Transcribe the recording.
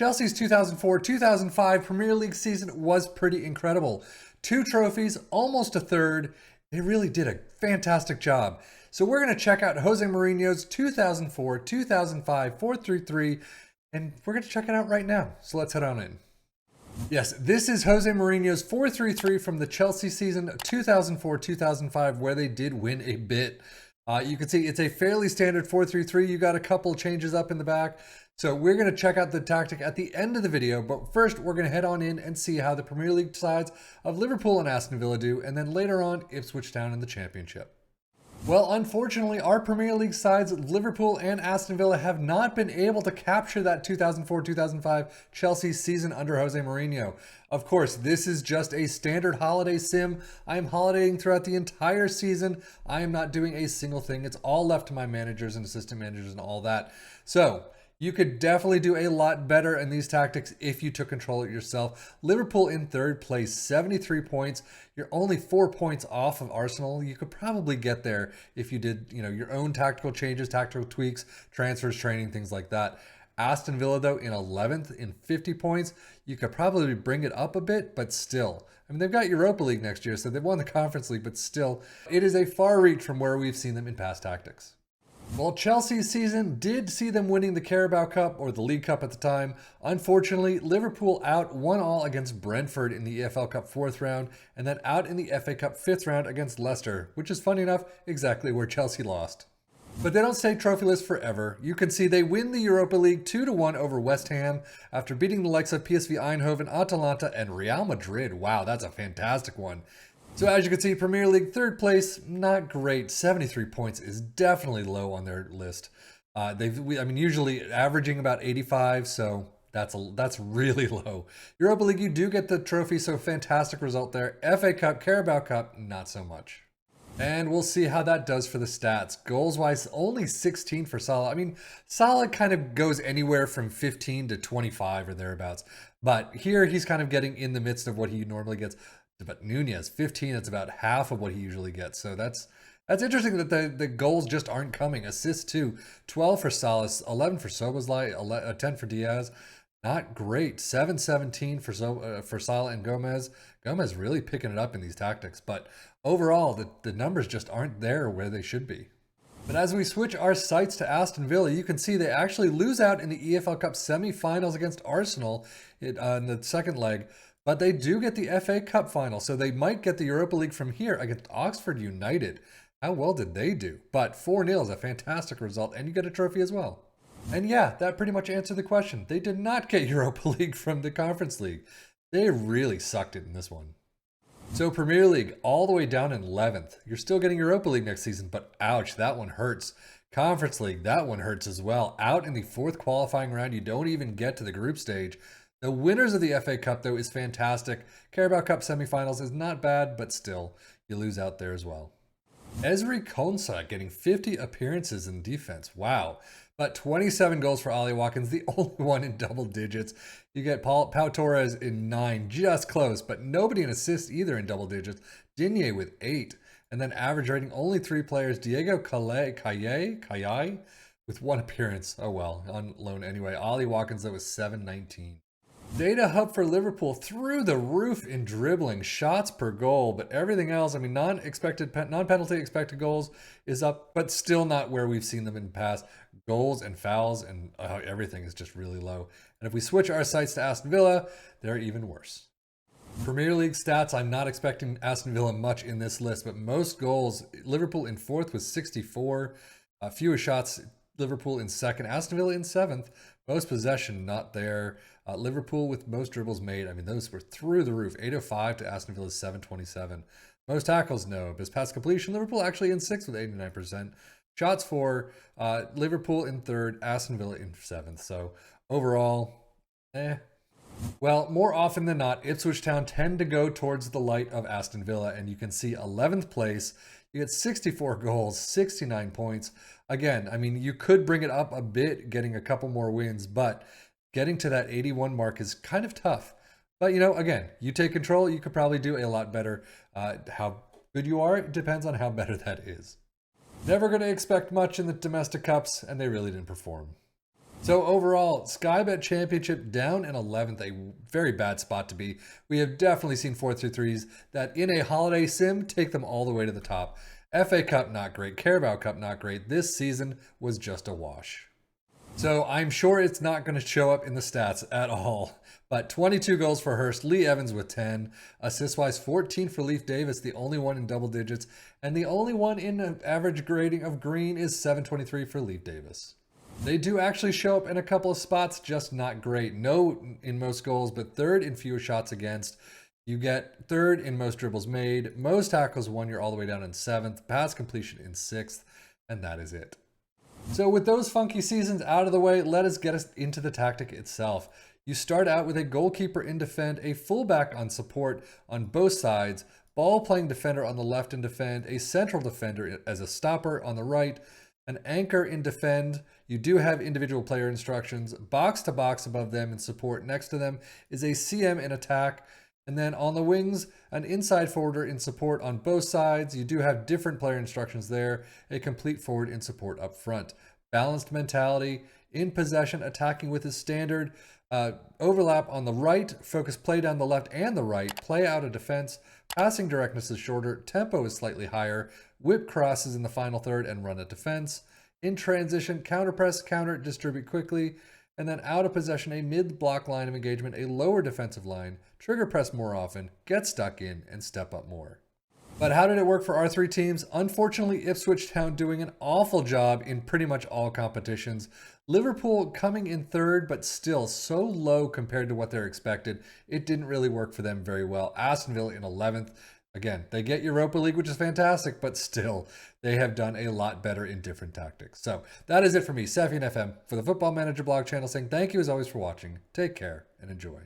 Chelsea's 2004-2005 Premier League season was pretty incredible. 2 trophies, almost a third. They really did a fantastic job. So we're going to check out Jose Mourinho's 2004-2005 4-3-3, and we're going to check it out right now. So let's head on in. Yes, this is Jose Mourinho's 4-3-3 from the Chelsea season 2004-2005, where they did win a bit. You can see it's a fairly standard 4-3-3. You got a couple changes up in the back. So we're going to check out the tactic at the end of the video. But first, we're going to head on in and see how the Premier League sides of Liverpool and Aston Villa do. And then later on, Ipswich Town in the Championship. Well, unfortunately, our Premier League sides, Liverpool and Aston Villa, have not been able to capture that 2004-2005 Chelsea season under Jose Mourinho. Of course, this is just a standard holiday sim. I am holidaying throughout the entire season. I am not doing a single thing. It's all left to my managers and assistant managers and all that. So you could definitely do a lot better in these tactics if you took control of it yourself. Liverpool in third place, 73 points. You're only 4 points off of Arsenal. You could probably get there if you did, your own tactical changes, tactical tweaks, transfers, training, things like that. Aston Villa, though, in 11th in 50 points. You could probably bring it up a bit, but still. I mean, they've got Europa League next year, so they've won the Conference League, but still, it is a far reach from where we've seen them in past tactics. Well, Chelsea's season did see them winning the Carabao Cup, or the League Cup at the time. Unfortunately, Liverpool out 1-1 against Brentford in the EFL Cup 4th round, and then out in the FA Cup 5th round against Leicester, which is, funny enough, exactly where Chelsea lost. But they don't stay trophyless forever. You can see they win the Europa League 2-1 over West Ham after beating the likes of PSV Eindhoven, Atalanta, and Real Madrid. Wow, that's a fantastic one. So as you can see, Premier League 3rd place, not great. 73 points is definitely low on their list. Usually averaging about 85, so that's really low. Europa League, you do get the trophy, so fantastic result there. FA Cup, Carabao Cup, not so much. And we'll see how that does for the stats. Goals-wise, only 16 for Salah. I mean, Salah kind of goes anywhere from 15 to 25 or thereabouts. But here he's kind of getting in the midst of what he normally gets. But Nunez, 15, that's about half of what he usually gets. So that's interesting that the goals just aren't coming. Assists too, 12 for Salah, 11 for Szoboszlai, 10 for Diaz. Not great. 7-17 for Salah and Gomez. Gomez really picking it up in these tactics. But overall, the numbers just aren't there where they should be. But as we switch our sights to Aston Villa, you can see they actually lose out in the EFL Cup semi-finals against Arsenal in the second leg. But they do get the FA Cup final, so they might get the Europa League from here against Oxford United. How well did they do? But 4-0 is a fantastic result, and you get a trophy as well. And yeah, that pretty much answered the question. They did not get Europa League from the Conference League. They really sucked it in this one. So Premier League, all the way down in 11th. You're still getting Europa League next season, but ouch, that one hurts. Conference League, that one hurts as well. Out in the 4th qualifying round, you don't even get to the group stage. The winners of the FA Cup, though, is fantastic. Carabao Cup semifinals is not bad, but still, you lose out there as well. Ezri Konsa getting 50 appearances in defense. Wow. But 27 goals for Ollie Watkins, the only one in double digits. You get Pau Torres in 9, just close, but nobody in assists either in double digits. Digne with 8. And then average rating, only 3 players. Diego Calle with 1 appearance. Oh well, on loan anyway. Ollie Watkins, that was 7-19. Data hub for Liverpool through the roof in dribbling, shots per goal, but everything else, I mean, non-penalty expected goals is up, but still not where we've seen them in the past. Goals and fouls and everything is just really low. And if we switch our sights to Aston Villa, they're even worse. Premier League stats, I'm not expecting Aston Villa much in this list, but most goals, Liverpool in 4th with 64, fewest shots, Liverpool in 2nd, Aston Villa in 7th. Most possession, not there. Liverpool with most dribbles made. I mean, those were through the roof. 805 to Aston Villa's 727. Most tackles, no. Best pass completion, Liverpool actually in 6th with 89%. Shots for Liverpool in 3rd, Aston Villa in 7th. So overall, Well, more often than not, Ipswich Town tend to go towards the light of Aston Villa. And you can see 11th place. You get 64 goals, 69 points. Again, I mean, you could bring it up a bit, getting a couple more wins, but getting to that 81 mark is kind of tough. But, again, you take control, you could probably do a lot better. How good you are, it depends on how better that is. Never going to expect much in the domestic cups, and they really didn't perform. So overall, Sky Bet Championship down in 11th, a very bad spot to be. We have definitely seen 4-3-3s that in a holiday sim take them all the way to the top. FA Cup, not great. Carabao Cup, not great. This season was just a wash. So I'm sure it's not going to show up in the stats at all. But 22 goals for Hurst, Lee Evans with 10. Assist-wise, 14 for Leif Davis, the only one in double digits. And the only one in an average grading of green is 723 for Leif Davis. They do actually show up in a couple of spots, just not great. No in most goals, but third in fewer shots against. You get third in most dribbles made, most tackles won, you're all the way down in 7th, pass completion in 6th, and that is it. So with those funky seasons out of the way, let us get us into the tactic itself. You start out with a goalkeeper in defend, a fullback on support on both sides, ball-playing defender on the left in defend, a central defender as a stopper on the right, an anchor in defend. You do have individual player instructions. Box to box above them in support. Next to them is a CM in attack. And then on the wings, an inside forwarder in support on both sides. You do have different player instructions there. A complete forward in support up front. Balanced mentality, in possession, attacking with his standard. Overlap on the right, focus play down the left and the right, play out of defense. Passing directness is shorter, tempo is slightly higher. Whip crosses in the final third and run at defense. In transition, counter press, counter, distribute quickly. And then out of possession, a mid-block line of engagement, a lower defensive line, trigger press more often, get stuck in, and step up more. But how did it work for our three teams? Unfortunately, Ipswich Town doing an awful job in pretty much all competitions. Liverpool coming in third, but still so low compared to what they're expected. It didn't really work for them very well. Aston Villa in 11th. Again, they get Europa League, which is fantastic, but still, they have done a lot better in different tactics. So that is it for me, Seffian FM, for the Football Manager blog channel, saying thank you as always for watching. Take care and enjoy.